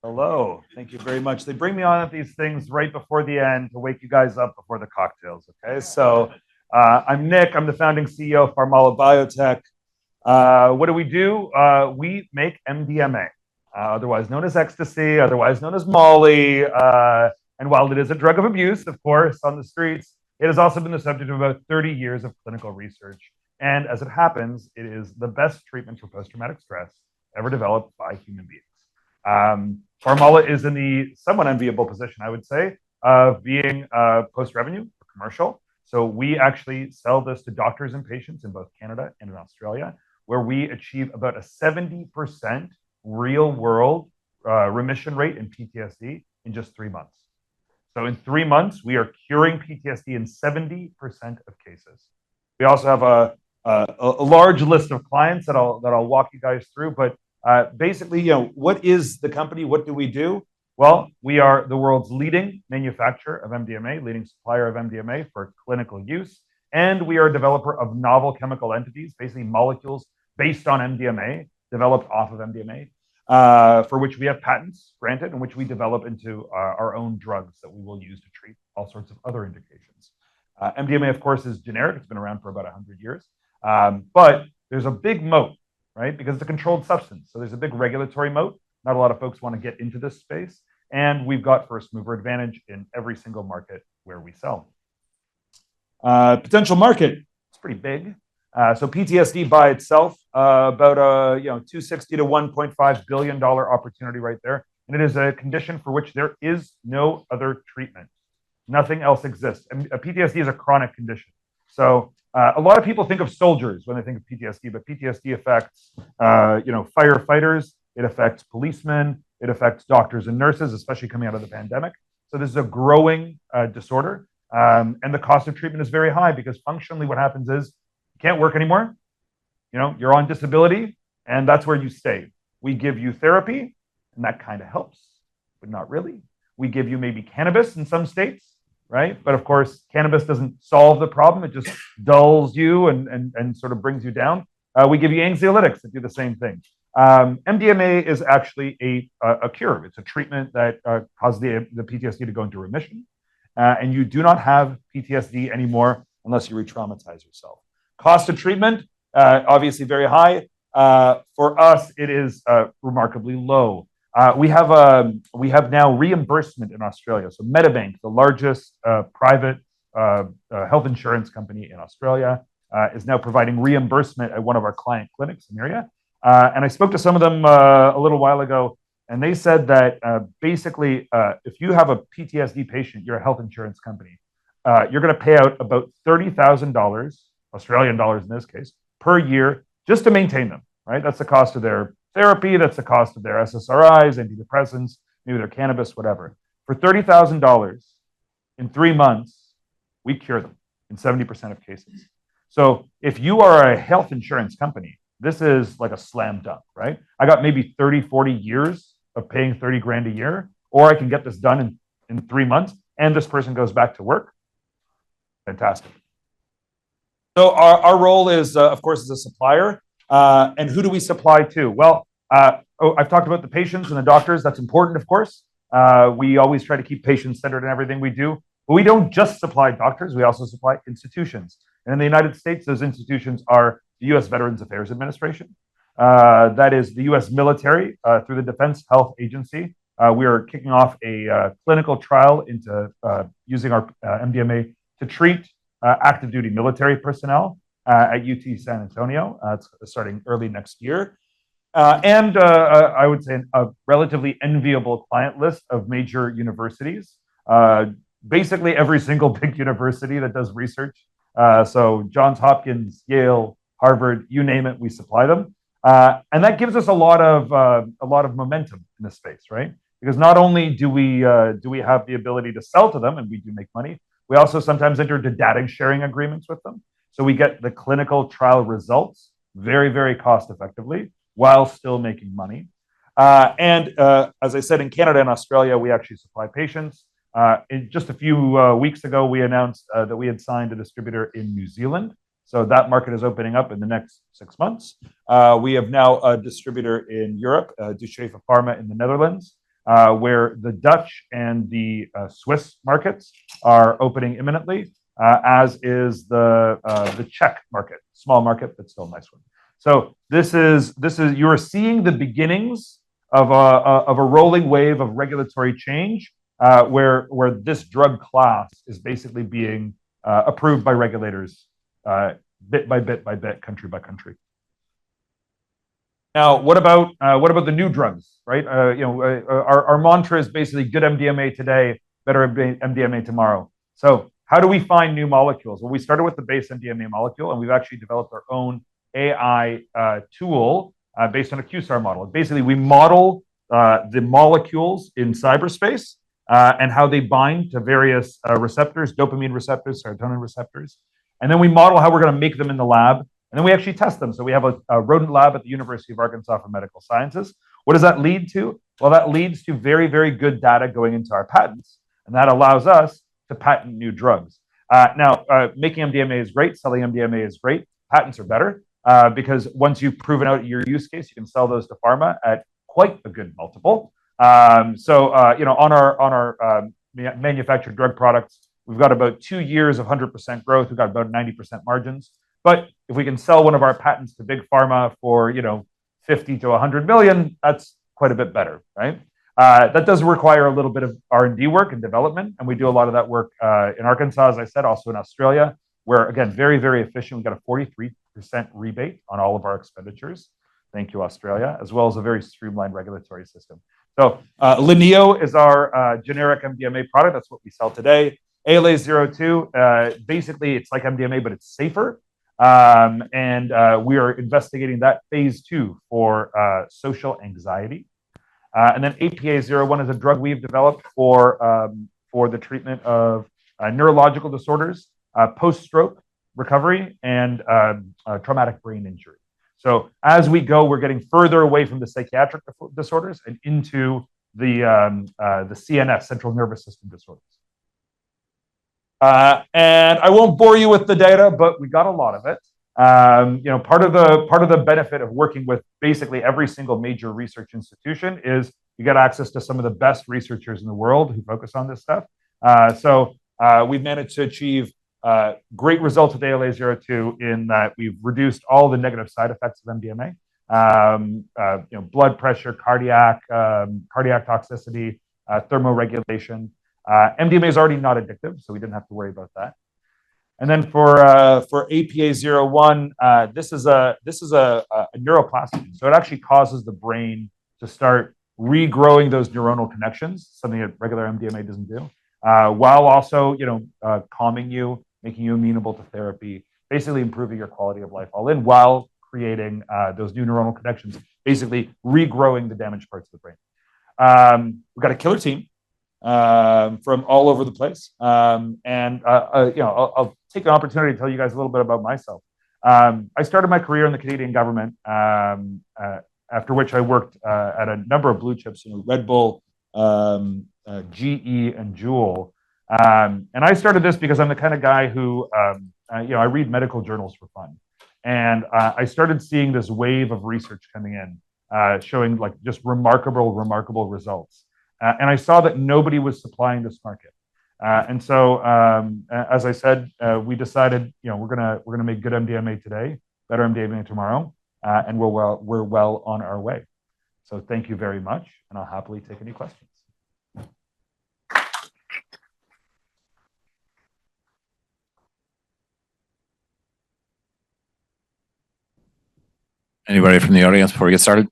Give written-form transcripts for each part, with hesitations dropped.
Hello. Thank you very much. They bring me on at these things right before the end to wake you guys up before the cocktails. Okay. I'm Nick. I'm the founding CEO of PharmAla Biotech. What do? We make MDMA, otherwise known as ecstasy, otherwise known as Molly. And while it is a drug of abuse, of course, on the streets, it has also been the subject of about 30 years of clinical research. And as it happens, it is the best treatment for post traumatic stress ever developed by human beings. PharmAla is in the somewhat enviable position, I would say, of being post-revenue or commercial. So we actually sell this to doctors and patients in both Canada and in Australia, where we achieve about a 70% real-world remission rate in PTSD in just 3 months. So in 3 months, we are curing PTSD in 70% of cases. We also have a large list of clients that I'll walk you guys through, but basically, what is the company? What do we do? Well, we are the world's leading manufacturer of MDMA, leading supplier of MDMA for clinical use. And we are a developer of novel chemical entities, basically molecules based on MDMA, developed off of MDMA, for which we have patents granted and which we develop into our own drugs that we will use to treat all sorts of other indications. MDMA, of course, is generic. It's been around for about 100 years. But there's a big moat, right? Because it's a controlled substance. So there's a big regulatory moat. Not a lot of folks want to get into this space. And we've got first mover advantage in every single market where we sell. Potential market, it's pretty big. So PTSD by itself, about a $260 to $1.5 billion opportunity right there. And it is a condition for which there is no other treatment. Nothing else exists. And PTSD is a chronic condition. So a lot of people think of soldiers when they think of PTSD, but PTSD affects, firefighters. It affects policemen. It affects doctors and nurses, especially coming out of the pandemic. So this is a growing disorder, and the cost of treatment is very high because functionally, what happens is you can't work anymore. You're on disability, and that's where you stay. We give you therapy, and that kind of helps, but not really. We give you maybe cannabis in some states. Right. But of course, cannabis doesn't solve the problem. It just dulls you and sort of brings you down. We give you anxiolytics that do the same thing. MDMA is actually a cure. It's a treatment that causes the PTSD to go into remission. And you do not have PTSD anymore unless you re-traumatize yourself. Cost of treatment, obviously very high. For us, it is remarkably low. We have now reimbursement in Australia. So Medibank, the largest private health insurance company in Australia, is now providing reimbursement at one of our client clinics in the area. And I spoke to some of them a little while ago, and they said that basically, if you have a PTSD patient, you're a health insurance company, you're going to pay out about $30,000, Australian dollars in this case, per year just to maintain them. Right? That's the cost of their therapy, that's the cost of their SSRIs, antidepressants, maybe their cannabis, whatever. For $30,000 in 3 months, we cure them in 70% of cases. So if you are a health insurance company, this is like a slam dunk, right? I got maybe 30, 40 years of paying 30 grand a year, or I can get this done in 3 months and this person goes back to work. Fantastic. So our role is, of course, as a supplier. And who do we supply to? Well, I've talked about the patients and the doctors. That's important, of course. We always try to keep patient-centered in everything we do. But we don't just supply doctors. We also supply institutions. And in the United States, those institutions are the U.S. Veterans Affairs Administration. That is the U.S. military through the Defense Health Agency. We are kicking off a clinical trial into using our MDMA to treat active duty military personnel at UT San Antonio. It's starting early next year. And I would say a relatively enviable client list of major universities. Basically every single big university that does research. So Johns Hopkins, Yale, Harvard, you name it, we supply them. And that gives us a lot of momentum in this space, right? Because not only do we have the ability to sell to them, and we do make money, we also sometimes enter into data sharing agreements with them. So we get the clinical trial results very, very cost effectively while still making money. And as I said, in Canada and Australia, we actually supply patients. In just a few weeks ago, we announced that we had signed a distributor in New Zealand. So that market is opening up in the next 6 months. We have now a distributor in Europe, Duchesne Pharma in the Netherlands. where the Dutch and the Swiss markets are opening imminently, as is the Czech market, small market, but still a nice one. So this is you are seeing the beginnings of a rolling wave of regulatory change, where this drug class is basically being approved by regulators, bit by bit by bit, country by country. Now, what about the new drugs, right? Our mantra is basically good MDMA today, better MDMA tomorrow. So how do we find new molecules? Well, we started with the base MDMA molecule, and we've actually developed our own AI tool based on a QSAR model. Basically, we model the molecules in cyberspace and how they bind to various receptors, dopamine receptors, serotonin receptors. And then we model how we're going to make them in the lab. And then we actually test them. So we have a rodent lab at the University of Arkansas for Medical Sciences. What does that lead to? Well, that leads to very, very good data going into our patents. And that allows us to patent new drugs. Now, making MDMA is great. Selling MDMA is great. Patents are better because once you've proven out your use case, you can sell those to pharma at quite a good multiple. On our manufactured drug products, we've got about 2 years of 100% growth. We've got about 90% margins. But if we can sell one of our patents to big pharma for 50 to 100 million, that's quite a bit better, right? That does require a little bit of R&D work and development, and we do a lot of that work in Arkansas, as I said, also in Australia, where again, very, very efficient. We've got a 43% rebate on all of our expenditures. Thank you, Australia, as well as a very streamlined regulatory system. So Lineo is our generic MDMA product. That's what we sell today. ALA-02, basically it's like MDMA, but it's safer. And we are investigating that phase 2 for social anxiety. And then APA-01 is a drug we've developed for the treatment of neurological disorders, post-stroke recovery, and traumatic brain injury. So as we go, we're getting further away from the psychiatric disorders and into the CNS, central nervous system disorders. And I won't bore you with the data, but we got a lot of it. Part of the benefit of working with basically every single major research institution is you get access to some of the best researchers in the world who focus on this stuff. So we've managed to achieve great results with ALA-02 in that we've reduced all the negative side effects of MDMA. Blood pressure, cardiac toxicity, thermoregulation. MDMA is already not addictive, so we didn't have to worry about that. And then for APA-01, this is a neuroplastic. So it actually causes the brain to start regrowing those neuronal connections, something that regular MDMA doesn't do, while also calming you, making you amenable to therapy, basically improving your quality of life all in while creating those new neuronal connections, basically regrowing the damaged parts of the brain. We've got a killer team from all over the place. I'll take an opportunity to tell you guys a little bit about myself. I started my career in the Canadian government, after which I worked at a number of blue chips, Red Bull, GE, and Juul. And I started this because I'm the kind of guy who, I read medical journals for fun. And I started seeing this wave of research coming in, showing like just remarkable results. And I saw that nobody was supplying this market. And so, as I said, we decided, we're gonna make good MDMA today, better MDMA tomorrow, and we're well on our way. So thank you very much, and I'll happily take any questions. Anybody from the audience before we get started?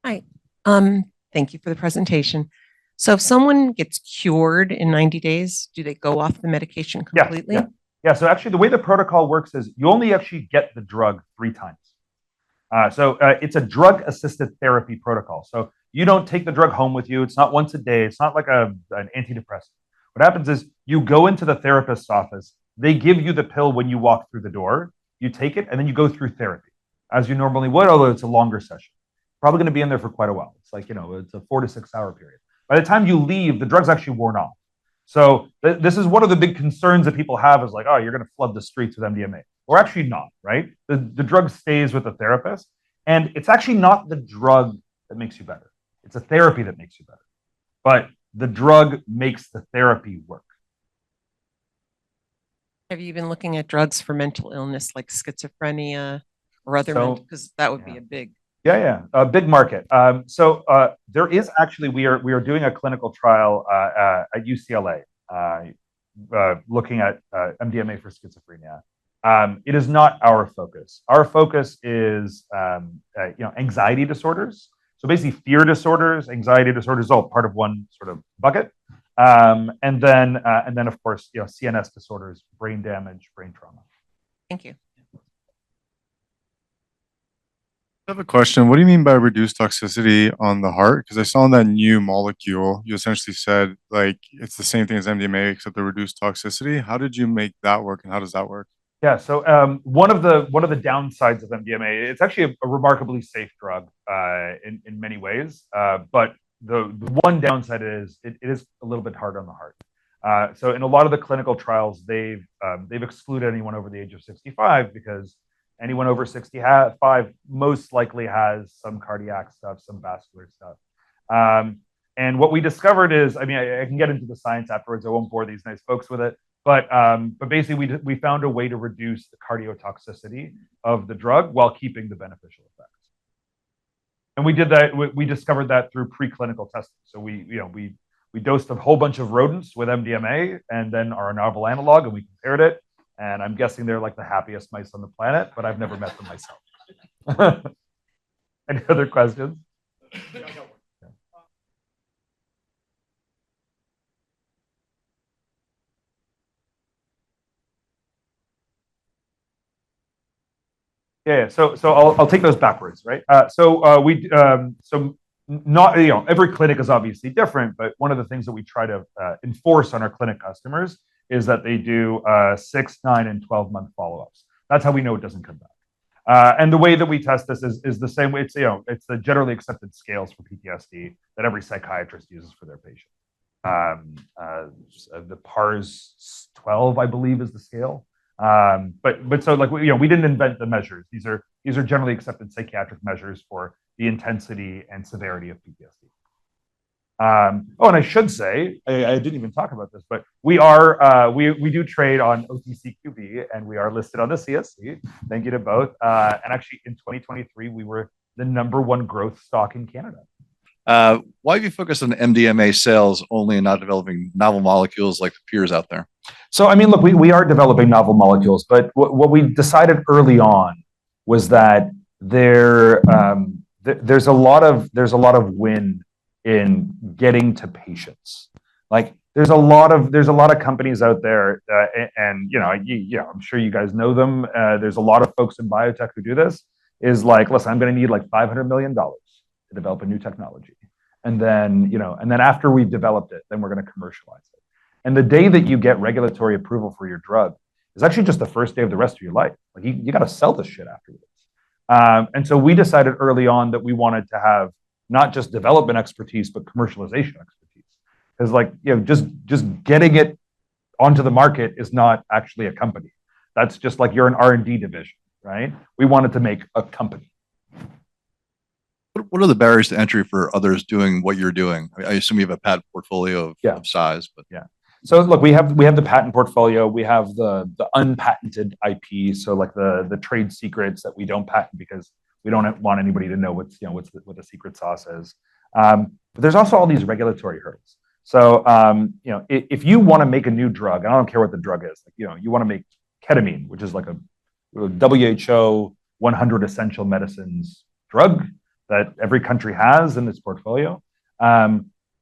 Hi. Thank you for the presentation. So if someone gets cured in 90 days, do they go off the medication completely? Yeah. So actually, the way the protocol works is you only actually get the drug 3 times. So it's a drug-assisted therapy protocol. So you don't take the drug home with you. It's not once a day. It's not like an antidepressant. What happens is you go into the therapist's office. They give you the pill when you walk through the door. You take it, and then you go through therapy as you normally would, although it's a longer session. Probably going to be in there for quite a while. It's like, it's a 4 to 6 hour period. By the time you leave, the drug's actually worn off. So this is one of the big concerns that people have is like, oh, you're going to flood the streets with MDMA. Or actually not, right? The drug stays with the therapist. And it's actually not the drug that makes you better. It's a therapy that makes you better. But the drug makes the therapy work. Have you been looking at drugs for mental illness like schizophrenia or other So- mental, because that would be yeah. a big. A big market. There is actually, we are doing a clinical trial at UCLA looking at MDMA for schizophrenia. It is not our focus. Our focus is anxiety disorders. So basically, fear disorders, anxiety disorders, all part of one sort of bucket. And then of course, CNS disorders, brain damage, brain trauma. Thank you. I have a question. What do you mean by reduced toxicity on the heart? Because I saw in that new molecule, you essentially said like it's the same thing as MDMA except the reduced toxicity. How did you make that work, and how does that work? Yeah, so one of the downsides of MDMA, it's actually a remarkably safe drug in many ways, but the one downside is it is a little bit hard on the heart. So in a lot of the clinical trials, they've excluded anyone over the age of 65 because anyone over 65 most likely has some cardiac stuff, some vascular stuff. And what we discovered is, I mean, I can get into the science afterwards. I won't bore these nice folks with it. But basically, we found a way to reduce the cardiotoxicity of the drug while keeping the beneficial effects. And we did that. We discovered that through preclinical testing. So we dosed a whole bunch of rodents with MDMA and then our novel analog, and we compared it. And I'm guessing they're like the happiest mice on the planet, but I've never met them myself. Any other questions? Yeah. So I'll take those backwards, right? Not every clinic is obviously different, but one of the things that we try to enforce on our clinic customers is that they do 6, 9, and 12-month follow-ups. That's how we know it doesn't come back. And the way that we test this is the same way. It's the generally accepted scales for PTSD that every psychiatrist uses for their patient. The PARS 12, I believe, is the scale. But so like we didn't invent the measures. These are generally accepted psychiatric measures for the intensity and severity of PTSD. And I should say, I didn't even talk about this, but we do trade on OTCQB and we are listed on the CSE. Thank you to both. And actually, in 2023, we were the #1 growth stock in Canada. Why have you focused on MDMA sales only and not developing novel molecules like the peers out there? So, I mean, look, we are developing novel molecules, but what we decided early on was that there's a lot of win in getting to patients. Like there's a lot of companies out there, and I'm sure you guys know them. There's a lot of folks in biotech who do this. Is like, listen, I'm going to need like $500 million to develop a new technology, and then after we've developed it, then we're going to commercialize it. And the day that you get regulatory approval for your drug is actually just the first day of the rest of your life. Like you got to sell this shit afterwards. And so we decided early on that we wanted to have not just development expertise, but commercialization expertise. Because just getting it onto the market is not actually a company. That's just like you're an R&D division, right? We wanted to make a company. What are the barriers to entry for others doing what you're doing? I assume you have a patent portfolio of size, but yeah. So look, we have the patent portfolio. We have the unpatented IP. So like the trade secrets that we don't patent because we don't want anybody to know what the secret sauce is. But there's also all these regulatory hurdles. So if you want to make a new drug, and I don't care what the drug is, like you want to make ketamine, which is like a WHO 100 essential medicines drug that every country has in its portfolio.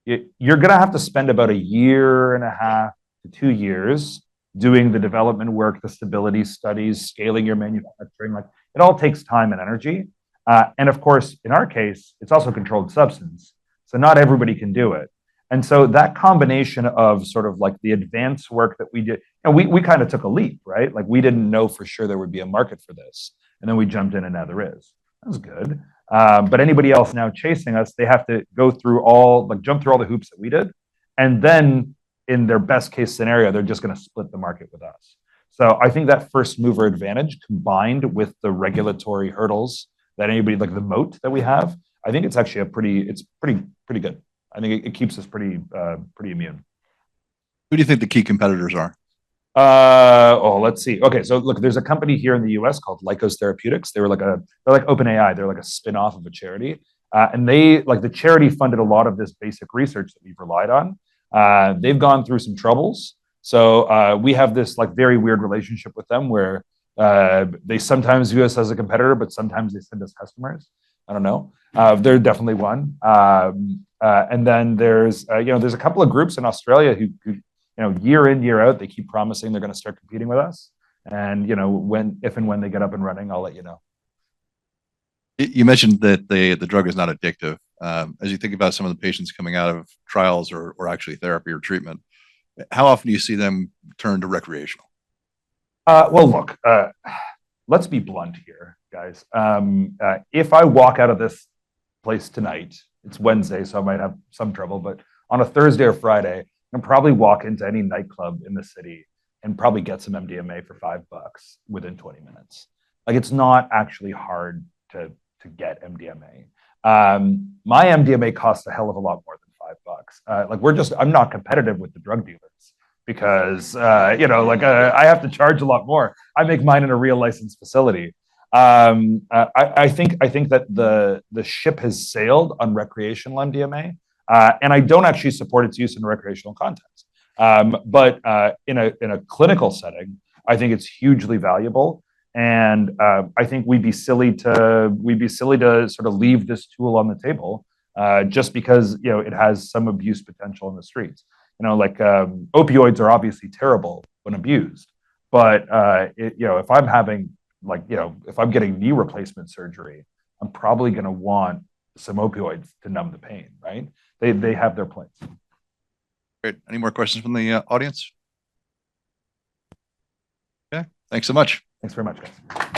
You're going to have to spend about 1.5 to 2 years doing the development work, the stability studies, scaling your manufacturing. Like it all takes time and energy. And of course, in our case, it's also a controlled substance. So not everybody can do it. And so that combination of sort of like the advanced work that we did, we kind of took a leap, right? Like we didn't know for sure there would be a market for this. And then we jumped in and now there is. That was good. But anybody else now chasing us, they have to jump through all the hoops that we did. And then in their best case scenario, they're just going to split the market with us. So I think that first mover advantage combined with the regulatory hurdles that anybody, like the moat that we have, I think it's actually pretty good. I think it keeps us pretty immune. Who do you think the key competitors are? Let's see. Okay, so look, there's a company here in the US called Lykos Therapeutics. They're like OpenAI. They're like a spin-off of a charity. And the charity funded a lot of this basic research that we've relied on. They've gone through some troubles. So we have this like very weird relationship with them where they sometimes view us as a competitor, but sometimes they send us customers. I don't know. They're definitely one. And then there's a couple of groups in Australia who year in, year out, they keep promising they're going to start competing with us. And if and when they get up and running, I'll let you know. You mentioned that the drug is not addictive. As you think about some of the patients coming out of trials or actually therapy or treatment, how often do you see them turn to recreational? Well, look, let's be blunt here, guys. If I walk out of this place tonight, it's Wednesday, so I might have some trouble, but on a Thursday or Friday, I can probably walk into any nightclub in the city and probably get some MDMA for $5 within 20 minutes. Like, it's not actually hard to get MDMA. My MDMA costs a hell of a lot more than $5. I'm not competitive with the drug dealers because I have to charge a lot more. I make mine in a real licensed facility. I think that the ship has sailed on recreational MDMA, and I don't actually support its use in a recreational context. But in a clinical setting, I think it's hugely valuable. And I think we'd be silly to sort of leave this tool on the table just because it has some abuse potential in the streets. Opioids are obviously terrible when abused, but if I'm having if I'm getting knee replacement surgery, I'm probably going to want some opioids to numb the pain, right? They have their place. Great. Any more questions from the audience? Okay. Thanks so much. Thanks very much, guys.